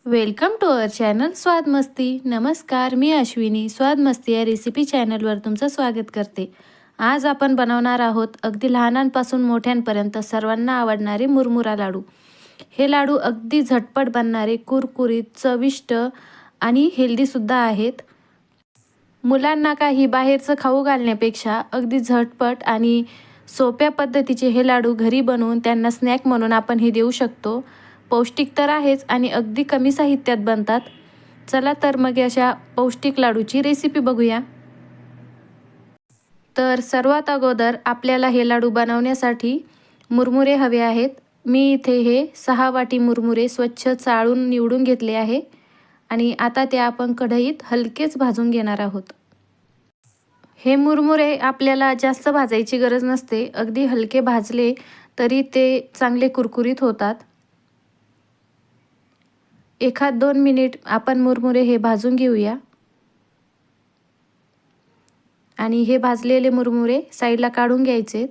Welcome to our channel स्वाद मस्ती। नमस्कार, मी अश्विनी स्वाद मस्ती या रेसिपी चॅनलवर तुमचं स्वागत करते। आज आपण बनवणार आहोत अगदी लहानांपासून मोठ्यांपर्यंत सर्वांना आवडणारे मुरमुरा लाडू। हे लाडू अगदी झटपट बनणारे, कुरकुरीत, चविष्ट आणि हेल्दीसुद्धा आहेत। मुलांना काही बाहेरचं खाऊ घालण्यापेक्षा अगदी झटपट आणि सोप्या पद्धतीचे हे लाडू घरी बनवून त्यांना स्नॅक म्हणून आपण हे देऊ शकतो। पौष्टिक तर आहेच आणि अगदी कमी साहित्यात बनतात। चला तर मग अशा पौष्टिक लाडूची रेसिपी बघूया। तर सर्वात अगोदर आपल्याला हे लाडू बनवण्यासाठी मुरमुरे हवे आहेत। मी इथे हे 6 वाटी मुरमुरे स्वच्छ चाळून निवडून घेतले आहे आणि आता ते आपण कढईत हलकेच भाजून घेणार आहोत। हे मुरमुरे आपल्याला जास्त भाजायची गरज नसते, अगदी हलके भाजले तरी ते चांगले कुरकुरीत होतात। 1-2 मिनिट आपण मुरमुरे हे भाजून घेऊया आणि हे भाजलेले मुरमुरे साईडला काढून घ्यायचेत।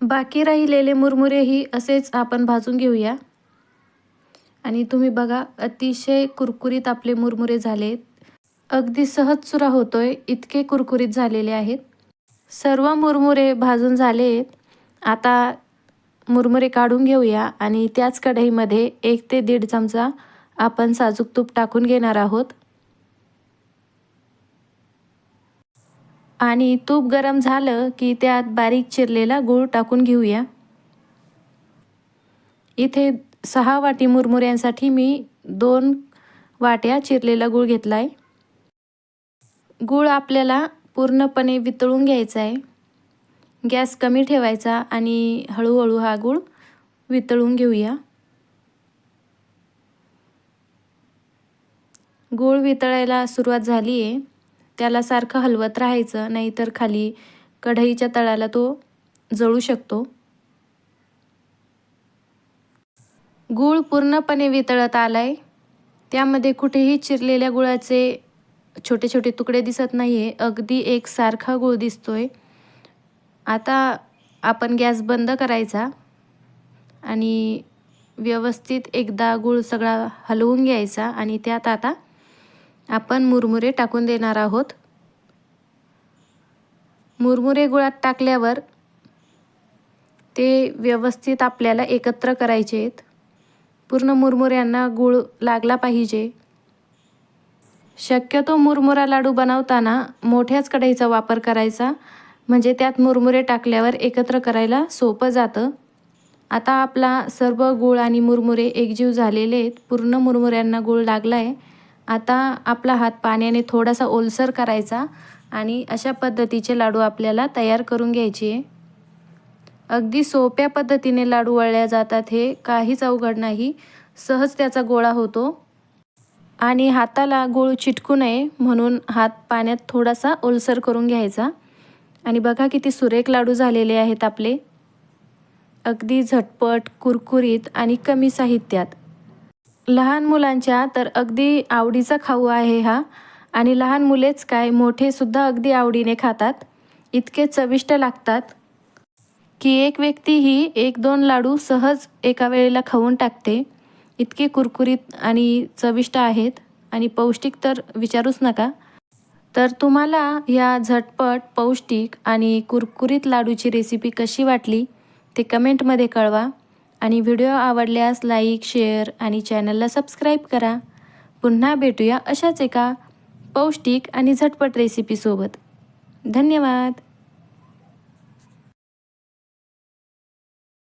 बाकी राहिलेले मुरमुरेही असेच आपण भाजून घेऊया आणि तुम्ही बघा अतिशय कुरकुरीत आपले मुरमुरे झालेत। अगदी सहज चुरा होतोय इतके कुरकुरीत झालेले आहेत। सर्व मुरमुरे भाजून झालेत। आता मुरमुरे काढून घेऊया आणि त्याच कढईमध्ये 1 ते 1.5 चमचा आपण साजूक तूप टाकून घेणार आहोत आणि तूप गरम झालं की त्यात बारीक चिरलेला गूळ टाकून घेऊया। इथे 6 वाटी मुरमुऱ्यांसाठी मी 2 वाट्या चिरलेला गूळ घेतलाय। गूळ आपल्याला पूर्णपणे वितळून घ्यायचा आहे। गॅस कमी ठेवायचा आणि हळूहळू हा गूळ वितळून घेऊया। गूळ वितळायला सुरुवात झाली आहे, त्याला सारखं हलवत राहायचं, नाहीतर खाली कढईच्या तळाला तो जळू शकतो। गूळ पूर्णपणे वितळत आलाय, त्यामध्ये कुठेही चिरलेल्या गुळाचे छोटे छोटे तुकडे दिसत नाहीये, अगदी एकसारखा गूळ दिसतोय। आता आपण गॅस बंद करायचा आणि व्यवस्थित एकदा गूळ सगळा हलवून घ्यायचा आणि त्यात आता आपण मुरमुरे टाकून देणार आहोत। मुरमुरे गुळात टाकल्यावर ते व्यवस्थित आपल्याला एकत्र करायचे आहेत। पूर्ण मुरमुऱ्यांना गूळ लागला पाहिजे। शक्यतो मुरमुरा लाडू बनवताना मोठ्याच कढईचा वापर करायचा, म्हणजे त्यात मुरमुरे टाकल्यावर एकत्र करायला सोपं जातं। आता आपला सर्व गूळ आणि मुरमुरे एकजीव झालेले आहेत, पूर्ण मुरमुऱ्यांना गूळ लागला आहे। आता आपला हात पाण्याने थोडासा ओलसर करायचा आणि अशा पद्धतीचे लाडू आपल्याला तयार करून घ्यायचे आहे। अगदी सोप्या पद्धतीने लाडू वळल्या जातात, हे काहीच अवघड नाही, सहज त्याचा गोळा होतो आणि हाताला गूळ चिटकू नये म्हणून हात पाण्यात थोडासा ओलसर करून घ्यायचा। आणि बघा किती सुरेख लाडू झालेले आहेत आपले, अगदी झटपट, कुरकुरीत आणि कमी साहित्यात। लहान मुलांच्या तर अगदी आवडीचा खाऊ आहे हा आणि लहान मुलेच काय, मोठे सुद्धा अगदी आवडीने खातात। इतके चविष्ट लागतात की एक व्यक्ती ही 1-2 लाडू सहज एका वेळेला खाऊन टाकते। इतके कुरकुरीत आणि चविष्ट आहेत आणि पौष्टिक तर विचारूच नका। तर तुम्हाला या झटपट, पौष्टिक आणि कुरकुरीत लाडूची रेसिपी कशी वाटली ते कमेंटमध्ये कळवा आणि व्हिडिओ आवडल्यास लाईक, शेअर आणि चॅनलला सबस्क्राईब करा। पुन्हा भेटूया अशाच एका पौष्टिक आणि झटपट रेसिपीसोबत। धन्यवाद।